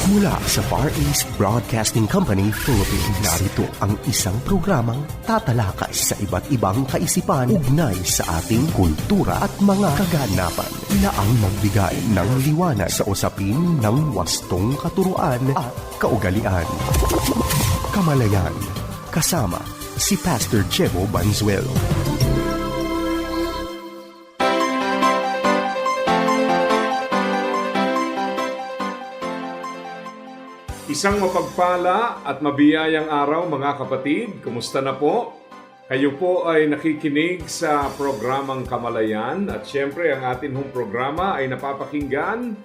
Mula sa Far East Broadcasting Company, Philippines, narito ang isang programang tatalakay sa iba't ibang kaisipan ugnay sa ating kultura at mga kaganapan na ang magbigay ng liwanag sa usapin ng wastong katuruan at kaugalian. Kamalayan, kasama si Pastor Jebo Banzuelo. Isang mapagpala at mabiyayang araw mga kapatid. Kumusta na po? Kayo po ay nakikinig sa programang Kamalayan at syempre ang atin hong programa ay napapakinggan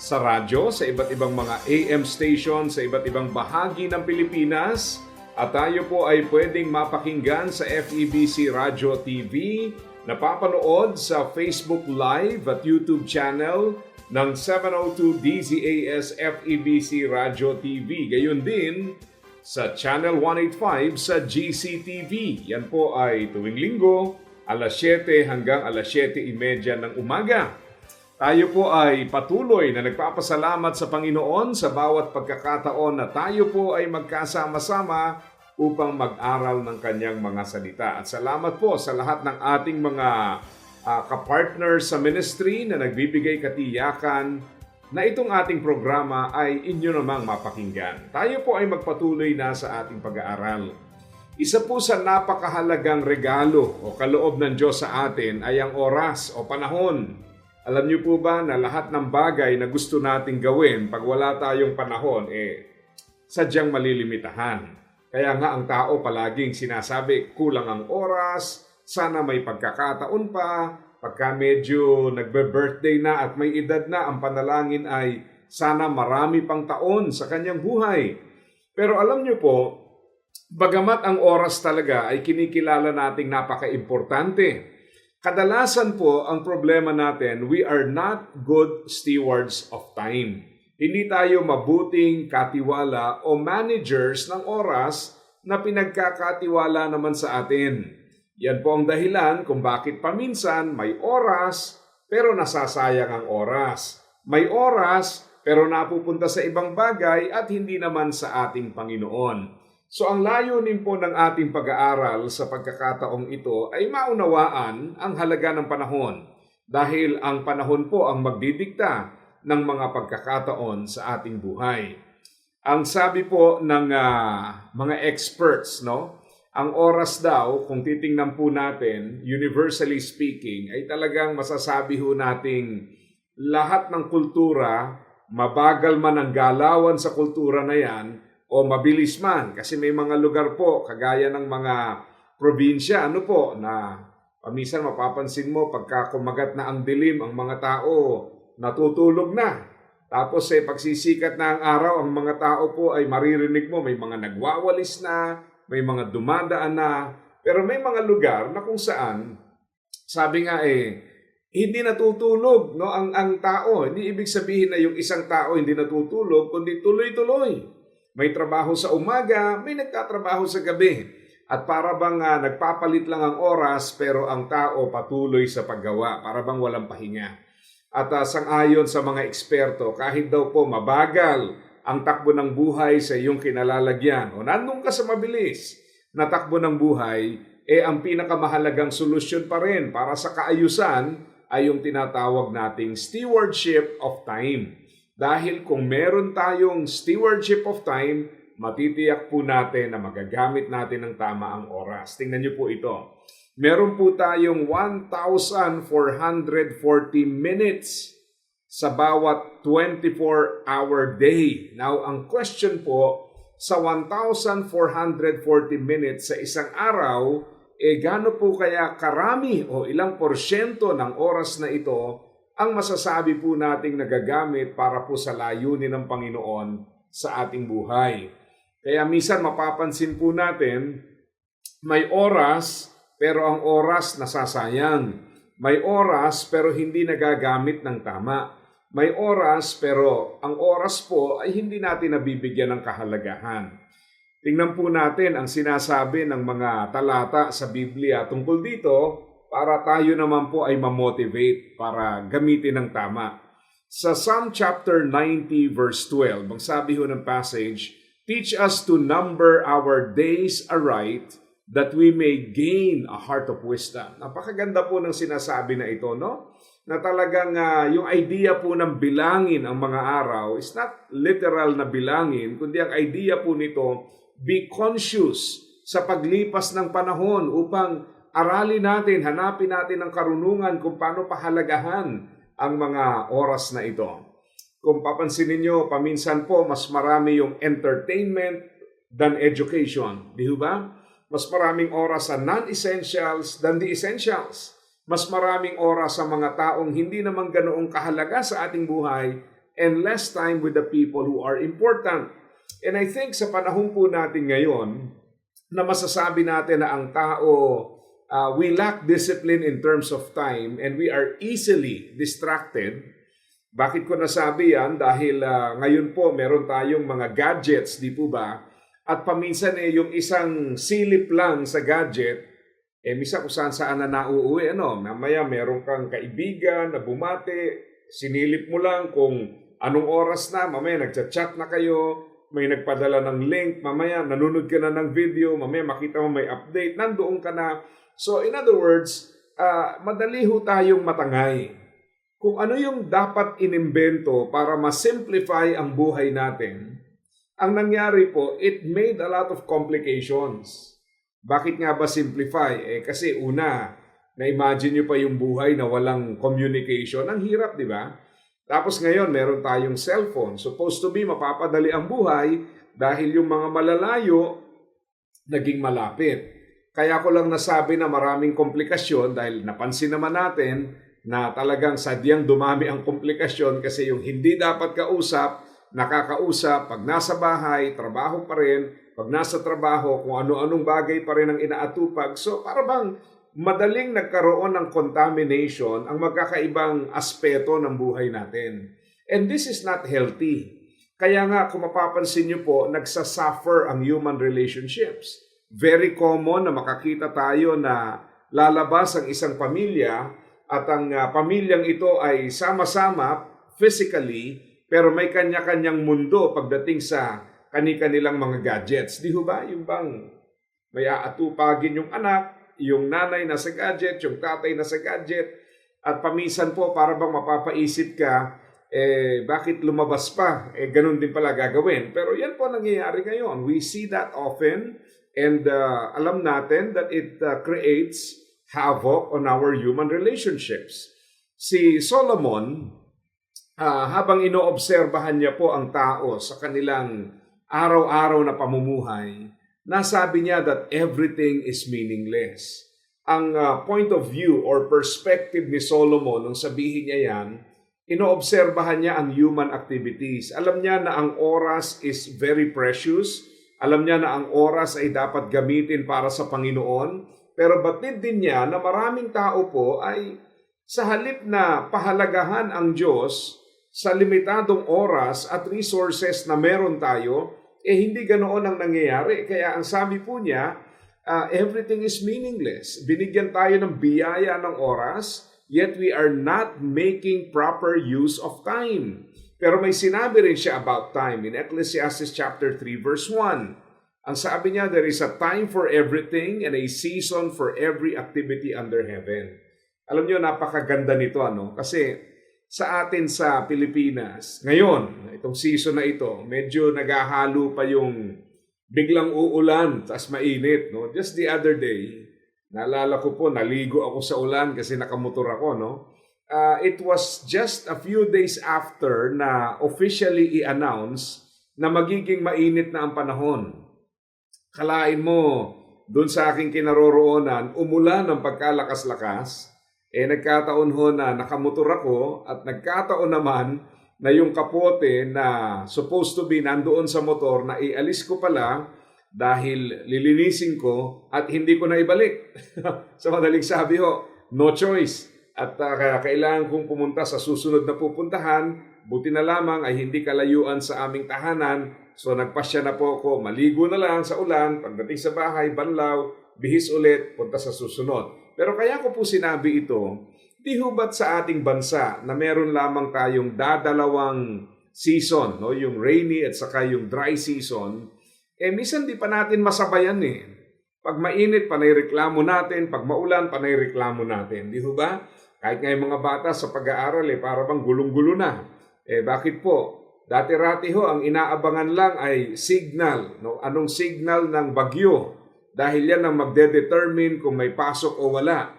sa radyo, sa iba't ibang mga AM station, sa iba't ibang bahagi ng Pilipinas at tayo po ay pwedeng mapakinggan sa FEBC Radio TV, napapanood sa Facebook Live at YouTube channel ng 702 DZAS FEBC Radio TV. Gayon din sa Channel 185 sa GCTV. Yan po ay tuwing linggo, alas 7 hanggang alas 7:30 ng umaga. Tayo po ay patuloy na nagpapasalamat sa Panginoon sa bawat pagkakataon na tayo po ay magkasama-sama upang mag-aral ng kanyang mga salita. At salamat po sa lahat ng ating mga kapartner sa ministry na nagbibigay katiyakan na itong ating programa ay inyo namang mapakinggan. Tayo po ay magpatuloy na sa ating pag-aaral. Isa po sa napakahalagang regalo o kaloob ng Diyos sa atin ay ang oras o panahon. Alam niyo po ba na lahat ng bagay na gusto nating gawin pag wala tayong panahon, sadyang malilimitahan. Kaya nga ang tao palaging sinasabi, kulang ang oras, sana may pagkakataon pa, pagka medyo nagbe-birthday na at may edad na, ang panalangin ay sana marami pang taon sa kanyang buhay. Pero alam niyo po, bagamat ang oras talaga ay kinikilala nating napaka-importante, kadalasan po ang problema natin, we are not good stewards of time. Hindi tayo mabuting katiwala o managers ng oras na pinagkakatiwala naman sa atin. Yan po ang dahilan kung bakit paminsan may oras pero nasasayang ang oras. May oras pero napupunta sa ibang bagay at hindi naman sa ating Panginoon. So ang layunin po ng ating pag-aaral sa pagkakataong ito ay maunawaan ang halaga ng panahon. Dahil ang panahon po ang magdidikta ng mga pagkakataon sa ating buhay. Ang sabi po ng mga experts, ang oras daw, kung titingnan po natin, universally speaking, ay talagang masasabi ho nating lahat ng kultura, mabagal man ang galawan sa kultura na yan, o mabilis man. Kasi may mga lugar po, kagaya ng mga probinsya, na paminsan mapapansin mo, pagka kumagat na ang dilim, ang mga tao natutulog na. Tapos pagsisikat na ang araw, ang mga tao po ay maririnig mo, may mga nagwawalis na, may mga dumadaan na, pero may mga lugar na kung saan, sabi nga hindi natutulog ang tao. Hindi ibig sabihin na yung isang tao hindi natutulog, kundi tuloy-tuloy. May trabaho sa umaga, may nagtatrabaho sa gabi. At para bang nagpapalit lang ang oras, pero ang tao patuloy sa paggawa, para bang walang pahinga. At sang-ayon sa mga eksperto, kahit daw po mabagal ang takbo ng buhay sa iyong kinalalagyan o nandun ka sa mabilis na takbo ng buhay, ang pinakamahalagang solusyon pa rin para sa kaayusan ay yung tinatawag nating stewardship of time. Dahil kung meron tayong stewardship of time, matitiyak po natin na magagamit natin ng tama ang oras. Tingnan niyo po ito. Meron po tayong 1,440 minutes sa bawat 24-hour day. Now, ang question po, sa 1,440 minutes sa isang araw, gaano po kaya karami o ilang porsyento ng oras na ito ang masasabi po nating nagagamit para po sa layunin ng Panginoon sa ating buhay. Kaya minsan mapapansin po natin, may oras pero ang oras nasasayang. May oras pero hindi nagagamit ng tama. May oras pero ang oras po ay hindi natin nabibigyan ng kahalagahan. Tingnan po natin ang sinasabi ng mga talata sa Biblia tungkol dito para tayo naman po ay ma-motivate para gamitin ng tama. Sa Psalm chapter 90 verse 12, ang sabi ho ng passage, "Teach us to number our days aright, that we may gain a heart of wisdom." Napakaganda po ng sinasabi na ito, no? Na talagang yung idea po ng bilangin ang mga araw is not literal na bilangin, kundi ang idea po nito, be conscious sa paglipas ng panahon upang aralin natin, hanapin natin ang karunungan kung paano pahalagahan ang mga oras na ito. Kung papansinin nyo, paminsan po mas marami yung entertainment than education. Di ba? Mas maraming oras sa non-essentials than the essentials. Mas maraming oras sa mga taong hindi naman ganoong kahalaga sa ating buhay and less time with the people who are important. And I think sa panahon po natin ngayon na masasabi natin na ang tao, we lack discipline in terms of time and we are easily distracted. Bakit ko nasabi yan? Dahil ngayon po meron tayong mga gadgets, di po ba? At paminsan yung isang silip lang sa gadget, misa kung saan na nauuwi, mamaya meron kang kaibigan na bumati, sinilip mo lang kung anong oras na, mamaya nagchat-chat na kayo, may nagpadala ng link, mamaya nanonood ka na ng video, mamaya makita mo may update, nandoon ka na. So in other words, madali ho tayong matangay. Kung ano yung dapat inimbento para ma-simplify ang buhay natin, ang nangyari po, it made a lot of complications. Bakit nga ba simplify? Kasi una, na-imagine nyo pa yung buhay na walang communication. Ang hirap, di ba? Tapos ngayon, meron tayong cellphone. Supposed to be mapapadali ang buhay dahil yung mga malalayo, naging malapit. Kaya ko lang nasabi na maraming komplikasyon dahil napansin naman natin na talagang sadyang dumami ang komplikasyon kasi yung hindi dapat kausap, nakakausap, pag nasa bahay, trabaho pa rin, pag nasa trabaho, kung ano-anong bagay pa rin ang inaatupag. So para bang madaling nagkaroon ng contamination ang magkakaibang aspeto ng buhay natin. And this is not healthy. Kaya nga kung mapapansin nyo po, nagsasuffer ang human relationships. Very common na makakita tayo na lalabas ang isang pamilya at ang pamilyang ito ay sama-sama physically pero may kanya-kanyang mundo pagdating sa kani-kanilang mga gadgets. Di ba? Yung bang may aatupagin yung anak, yung nanay na sa gadget, yung tatay na sa gadget, at paminsan po para bang mapapaisip ka, bakit lumabas pa? Ganun din pala gagawin. Pero yan po nangyayari ngayon. We see that often and alam natin that it creates havoc on our human relationships. Si Solomon, habang inoobserbahan niya po ang tao sa kanilang araw-araw na pamumuhay, nasabi niya that everything is meaningless. Ang point of view or perspective ni Solomon nung sabihin niya yan, inoobserbahan niya ang human activities. Alam niya na ang oras is very precious. Alam niya na ang oras ay dapat gamitin para sa Panginoon. Pero batid din niya na maraming tao po ay sa halip na pahalagahan ang Diyos sa limitadong oras at resources na meron tayo, hindi ganoon ang nangyayari. Kaya ang sabi po niya, everything is meaningless. Binigyan tayo ng biyaya ng oras, yet we are not making proper use of time. Pero may sinabi rin siya about time in Ecclesiastes chapter 3 verse 1. Ang sabi niya, there is a time for everything and a season for every activity under heaven. Alam niyo, napakaganda nito, Kasi sa atin sa Pilipinas, ngayon, itong season na ito, medyo naghahalo pa yung biglang uulan, tas mainit, Just the other day, naalala ko po, naligo ako sa ulan kasi nakamotor ako, It was just a few days after na officially i-announce na magiging mainit na ang panahon. Kalain mo, doon sa aking kinaroroonan, umulan ng pagkalakas-lakas, nagkataon ho na nakamotor ako at nagkataon naman na yung kapote na supposed to be nandoon sa motor na ialis ko pala dahil lilinisin ko at hindi ko na ibalik. Sa madaling sabi ho, no choice. At kailangan kong pumunta sa susunod na pupuntahan, buti na lamang ay hindi kalayuan sa aming tahanan. So nagpasya na po ako, maligo na lang sa ulan, pagdating sa bahay, banlaw, bihis ulit, punta sa susunod. Pero kaya ko po sinabi ito, Di ho ba't sa ating bansa na meron lamang tayong dadalawang season, no? Yung rainy at saka yung dry season, minsan di pa natin masabayan eh. Pag mainit, panay reklamo natin. Pag maulan, panay reklamo natin. Di ho ba? Kahit nga yung mga bata sa pag-aaral, para bang gulong-gulo na. Bakit po? Dati-rati ho, ang inaabangan lang ay signal. No? Anong signal ng bagyo? Dahil yan ang magde-determine kung may pasok o wala.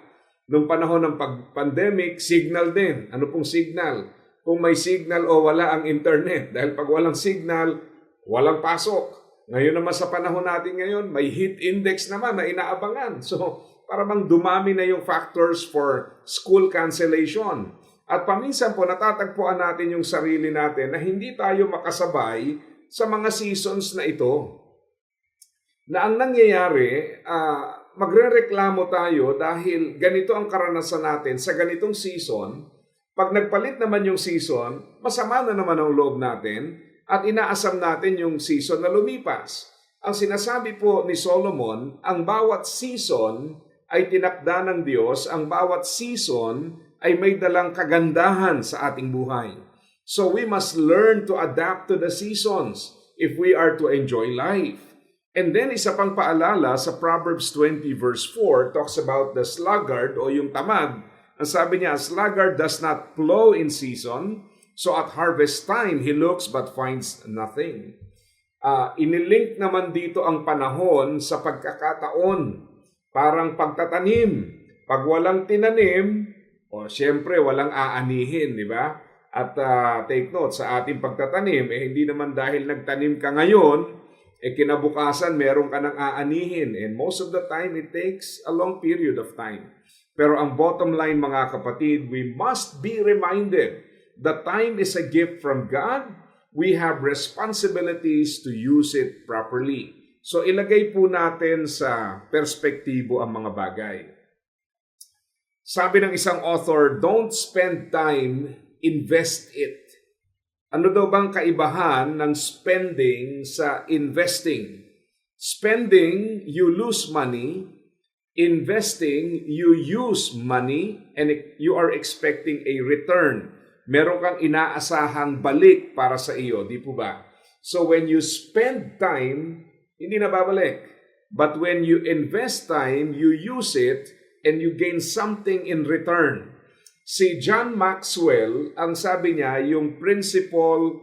Nung panahon ng pandemic, signal din. Ano pong signal? Kung may signal o wala ang internet. Dahil pag walang signal, walang pasok. Ngayon naman sa panahon natin ngayon, may heat index naman na inaabangan. So, para bang dumami na yung factors for school cancellation. At paminsan po natatagpuan natin yung sarili natin na hindi tayo makasabay sa mga seasons na ito. Na ang nangyayari, magrereklamo tayo dahil ganito ang karanasan natin sa ganitong season. Pag nagpalit naman yung season, masama na naman ang loob natin at inaasam natin yung season na lumipas. Ang sinasabi po ni Solomon, ang bawat season ay tinakda ng Diyos, ang bawat season ay may dalang kagandahan sa ating buhay. So we must learn to adapt to the seasons if we are to enjoy life. And then isa pang paalala sa Proverbs 20 verse 4 talks about the sluggard o yung tamad. Ang sabi niya, a sluggard does not plow in season, so at harvest time he looks but finds nothing. Inilink naman dito ang panahon sa pagkakataon. Parang pagtatanim. Pag walang tinanim, siyempre, walang aanihin, di ba? At take note, sa ating pagtatanim, hindi naman dahil nagtanim ka ngayon, kinabukasan meron ka ng aanihin. And most of the time, it takes a long period of time. Pero ang bottom line, mga kapatid, we must be reminded that time is a gift from God. We have responsibilities to use it properly. So, ilagay po natin sa perspektibo ang mga bagay. Sabi ng isang author, don't spend time, invest it. Ano daw bang kaibahan ng spending sa investing? Spending, you lose money. Investing, you use money and you are expecting a return. Meron kang inaasahang balik para sa iyo, di po ba? So when you spend time, hindi na babalik. But when you invest time, you use it and you gain something in return. Si John Maxwell, ang sabi niya, yung principle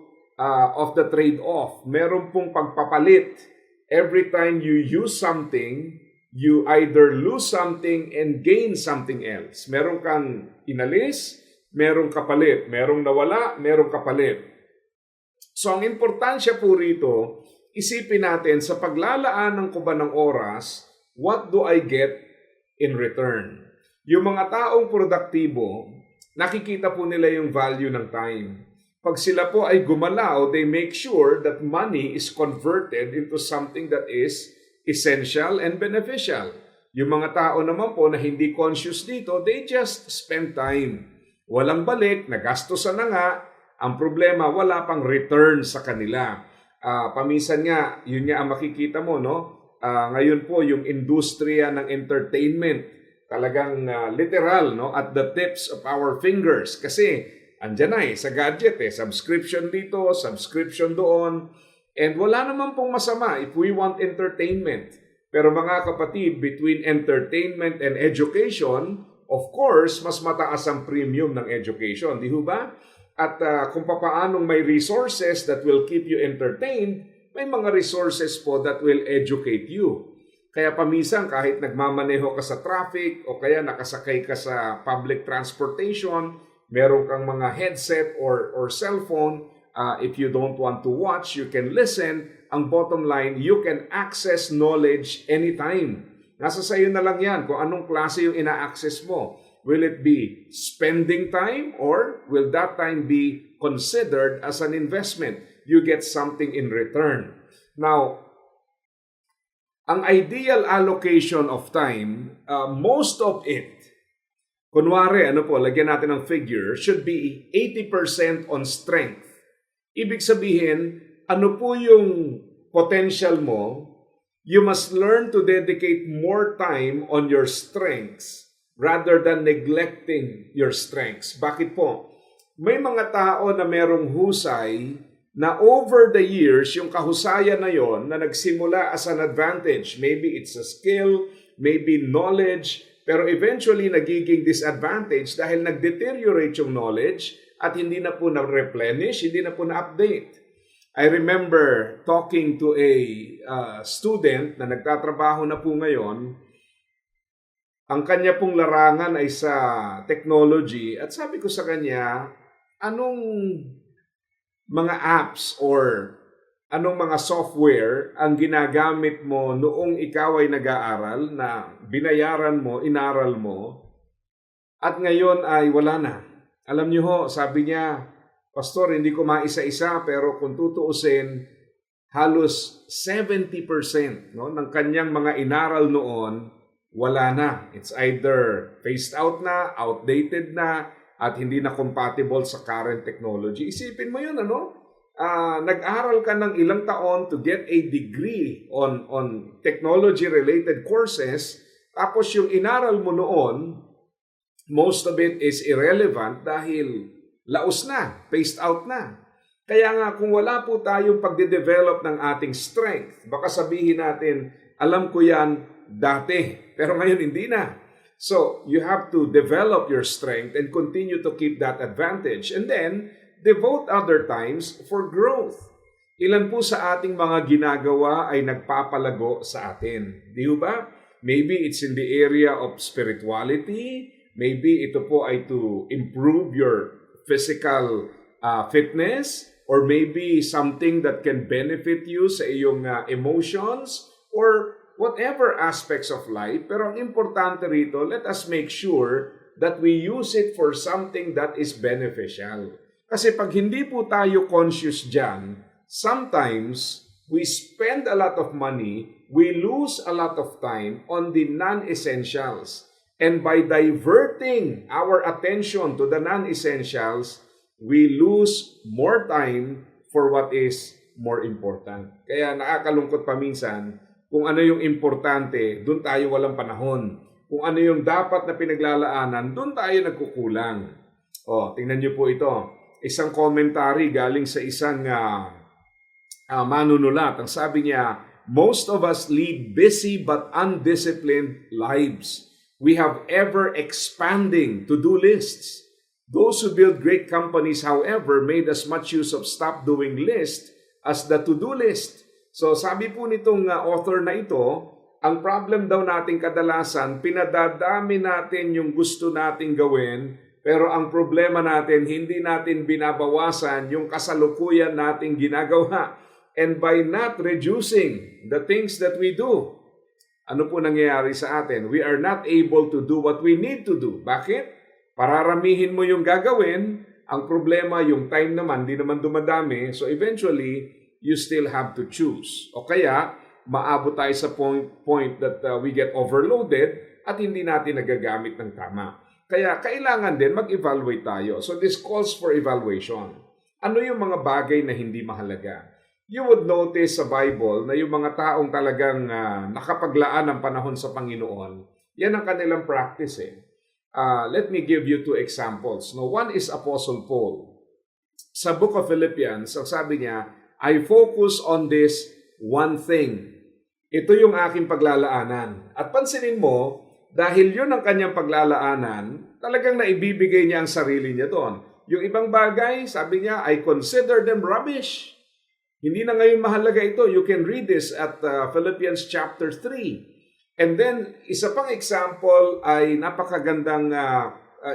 of the trade-off, meron pong pagpapalit. Every time you use something, you either lose something and gain something else. Meron kang inalis, merong kapalit. Merong nawala, merong kapalit. So ang importansya po rito, isipin natin sa paglalaan ko ba ng oras, what do I get in return? Yung mga taong produktibo, nakikita po nila yung value ng time. Pag sila po ay gumalaw, they make sure that money is converted into something that is essential and beneficial. Yung mga tao naman po na hindi conscious dito, they just spend time. Walang balik, nagastosan na nga. Ang problema, wala pang return sa kanila. Paminsan nga, yun nga ang makikita mo, no? Ngayon po, yung industriya ng entertainment, talagang literal, no? At the tips of our fingers. Kasi, andyan na sa gadget subscription dito, subscription doon. And wala naman pong masama if we want entertainment. Pero mga kapatid, between entertainment and education, of course, mas mataas ang premium ng education. Di ba? At kung papaanong may resources that will keep you entertained, may mga resources po that will educate you. Kaya paminsan kahit nagmamaneho ka sa traffic o kaya nakasakay ka sa public transportation, meron kang mga headset or cellphone. If you don't want to watch, you can listen. Ang bottom line, you can access knowledge anytime. Nasa sayo na lang yan kung anong klase yung ina-access mo. Will it be spending time or will that time be considered as an investment? You get something in return. Now, ang ideal allocation of time, most of it, kunwari, lagyan natin ng figure, should be 80% on strength. Ibig sabihin, ano po yung potential mo? You must learn to dedicate more time on your strengths rather than neglecting your strengths. Bakit po? May mga tao na merong husay na over the years, yung kahusayan na yon na nagsimula as an advantage. Maybe it's a skill, maybe knowledge, pero eventually nagiging disadvantage dahil nag-deteriorate yung knowledge at hindi na po na-replenish, hindi na po na-update. I remember talking to a student na nagtatrabaho na po ngayon. Ang kanya pong larangan ay sa technology at sabi ko sa kanya, anong mga apps or anong mga software ang ginagamit mo noong ikaw ay nag-aaral na binayaran mo, inaral mo, at ngayon ay wala na? Alam niyo ho, sabi niya, Pastor, hindi ko maisa-isa pero kung tutuusin, halos 70% ng kanyang mga inaral noon, wala na. It's either phased out na, outdated na, at hindi na compatible sa current technology. Isipin mo yun, nag-aral ka ng ilang taon to get a degree on technology-related courses, tapos yung inaral mo noon, most of it is irrelevant dahil laos na, phased out na. Kaya nga, kung wala po tayong pagde-develop ng ating strength, baka sabihin natin, alam ko yan dati, pero ngayon hindi na. So, you have to develop your strength and continue to keep that advantage. And then, devote other times for growth. Ilan po sa ating mga ginagawa ay nagpapalago sa atin? Di ba? Maybe it's in the area of spirituality. Maybe ito po ay to improve your physical fitness. Or maybe something that can benefit you sa iyong emotions. Or whatever aspects of life, pero ang importante rito, let us make sure that we use it for something that is beneficial. Kasi pag hindi po tayo conscious dyan, sometimes we spend a lot of money, we lose a lot of time on the non-essentials. And by diverting our attention to the non-essentials, we lose more time for what is more important. Kaya nakakalungkot pa minsan, kung ano yung importante, doon tayo walang panahon. Kung ano yung dapat na pinaglalaanan, doon tayo nagkukulang. Tingnan niyo po ito. Isang commentary galing sa isang manunulat. Ang sabi niya, most of us lead busy but undisciplined lives. We have ever-expanding to-do lists. Those who build great companies, however, made as much use of stop doing list as the to-do list. So sabi po nitong author na ito, ang problem daw natin kadalasan, pinadadami natin yung gusto nating gawin, pero ang problema natin, hindi natin binabawasan yung kasalukuyan nating ginagawa. And by not reducing the things that we do, ano po nangyayari sa atin? We are not able to do what we need to do. Bakit? Pararamihin mo yung gagawin, ang problema, yung time naman, di naman dumadami, so eventually, you still have to choose. O kaya, maabot tayo sa point that we get overloaded at hindi natin nagagamit ng tama. Kaya kailangan din mag-evaluate tayo. So this calls for evaluation. Ano yung mga bagay na hindi mahalaga? You would notice sa Bible na yung mga taong talagang nakapaglaan ng panahon sa Panginoon, yan ang kanilang practice eh. Let me give you two examples. No, one is Apostle Paul. Sa Book of Philippians, ang sabi niya, I focus on this one thing. Ito yung aking paglalaanan. At pansinin mo, dahil yun ang kanyang paglalaanan, talagang naibibigay niya ang sarili niya doon. Yung ibang bagay, sabi niya, I consider them rubbish. Hindi na ngayon mahalaga ito. You can read this at Philippians chapter 3. And then, isa pang example ay napakagandang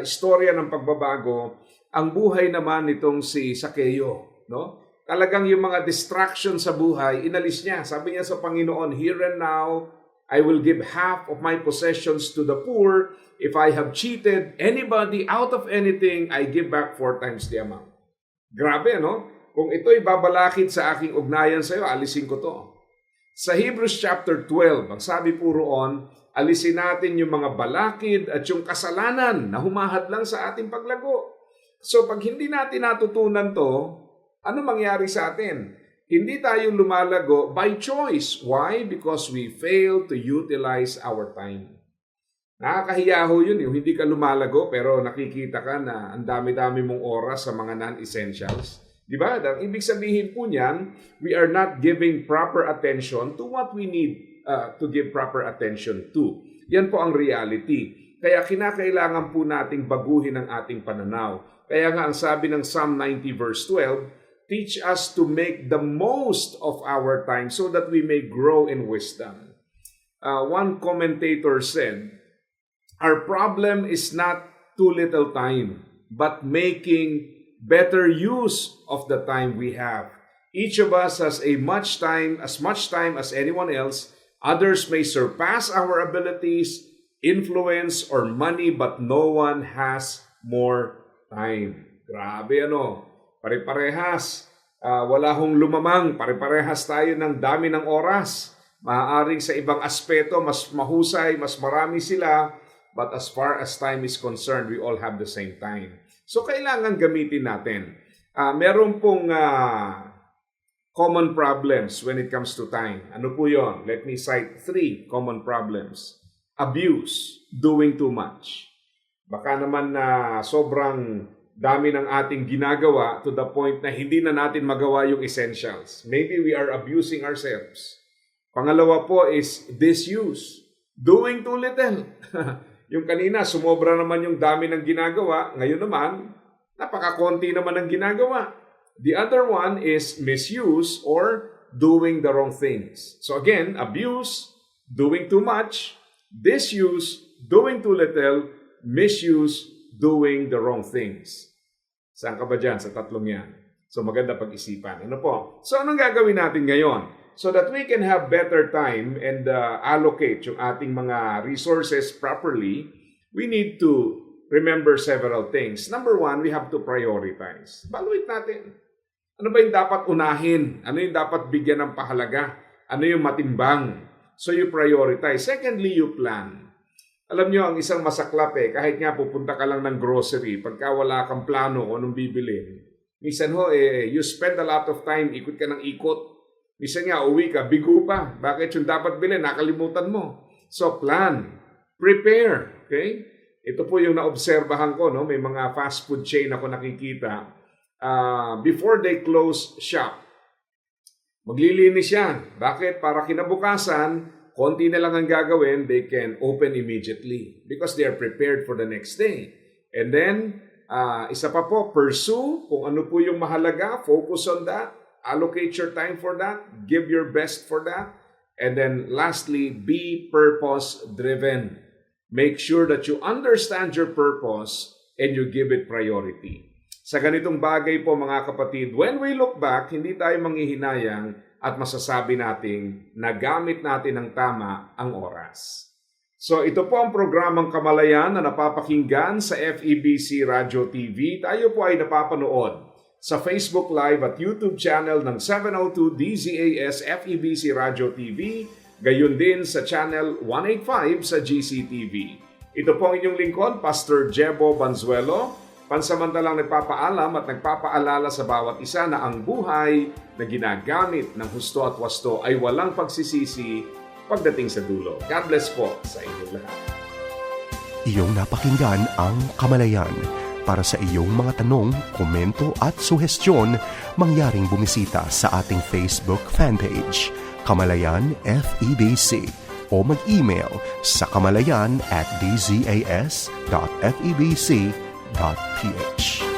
istorya ng pagbabago. Ang buhay naman nitong si Zaccheo, no? Talagang yung mga distraction sa buhay, inalis niya. Sabi niya sa Panginoon, here and now, I will give half of my possessions to the poor. If I have cheated anybody out of anything, I give back 4 times the amount. Grabe, no? Kung ito'y babalakid sa aking ugnayan sa iyo, alisin ko to. Sa Hebrews chapter 12, ang sabi po roon, alisin natin yung mga balakid at yung kasalanan na humahad lang sa ating paglago. So pag hindi natin natutunan to, ano mangyari sa atin? Hindi tayo lumalago by choice. Why? Because we fail to utilize our time. Nakakahiya ho yun, yung hindi ka lumalago pero nakikita ka na ang dami-dami mong oras sa mga non-essentials. Di ba? Ibig sabihin po niyan, we are not giving proper attention to what we need to give proper attention to. Yan po ang reality. Kaya kinakailangan po nating baguhin ang ating pananaw. Kaya nga ang sabi ng Psalm 90 verse 12, teach us to make the most of our time so that we may grow in wisdom. One commentator said, our problem is not too little time, but making better use of the time we have. Each of us has as much time as anyone else. Others may surpass our abilities, influence, or money, but no one has more time. Grabe pare-parehas. Wala hong lumamang, pare-parehas tayo ng dami ng oras. Maaaring sa ibang aspeto, mas mahusay, mas marami sila, but as far as time is concerned, we all have the same time. So kailangan gamitin natin. Meron pong common problems when it comes to time. Ano po yon? Let me cite 3 common problems. Abuse, doing too much. Baka naman na sobrang dami ng ating ginagawa to the point na hindi na natin magawa yung essentials. Maybe we are abusing ourselves. Pangalawa po is disuse, doing too little. Yung kanina, sumobra naman yung dami ng ginagawa. Ngayon naman, napakakonti naman ang ginagawa. The other one is misuse or doing the wrong things. So again, abuse, doing too much, disuse, doing too little, misuse, doing the wrong things. Saan ka ba dyan sa tatlong yan? So maganda pag-isipan. Ano po? So anong gagawin natin ngayon? So that we can have better time and allocate yung ating mga resources properly, we need to remember several things. Number 1, we have to prioritize. Evaluate natin. Ano ba yung dapat unahin? Ano yung dapat bigyan ng pahalaga? Ano yung matimbang? So you prioritize. Secondly, you plan. Alam nyo, ang isang masaklap kahit nga pupunta ka lang ng grocery, pagka wala kang plano kung anong bibilin, minsan you spend a lot of time, ikot ka ng ikot. Minsan nga, uwi ka, bigo pa. Bakit yung dapat bilhin? Nakalimutan mo. So, plan. Prepare. Okay? Ito po yung naobserbahan ko. No? May mga fast food chain ako nakikita. Before they close shop, maglilinis yan. Bakit? Para kinabukasan, konti na lang ang gagawin, they can open immediately because they are prepared for the next day. And then, isa pa po, pursue kung ano po yung mahalaga. Focus on that. Allocate your time for that. Give your best for that. And then lastly, be purpose-driven. Make sure that you understand your purpose and you give it priority. Sa ganitong bagay po mga kapatid, when we look back, hindi tayo manghihinayang at masasabi nating nagamit natin ng tama ang oras. So ito po ang programang Kamalayan na napapakinggan sa FEBC Radio TV. Tayo po ay napapanood sa Facebook Live at YouTube channel ng 702 DZAS FEBC Radio TV, gayon din sa channel 185 sa GCTV. Ito po ang inyong lingkod, Pastor Jebo Banzuelo, pansamantalang nagpapaalam at nagpapaalala sa bawat isa na ang buhay na ginagamit ng husto at wasto ay walang pagsisisi pagdating sa dulo. God bless po sa inyong lahat. Iyong napakinggan ang Kamalayan. Para sa iyong mga tanong, komento at suhestyon, mangyaring bumisita sa ating Facebook fanpage, Kamalayan FEBC, o mag-email sa kamalayan@dzas.febc.ph.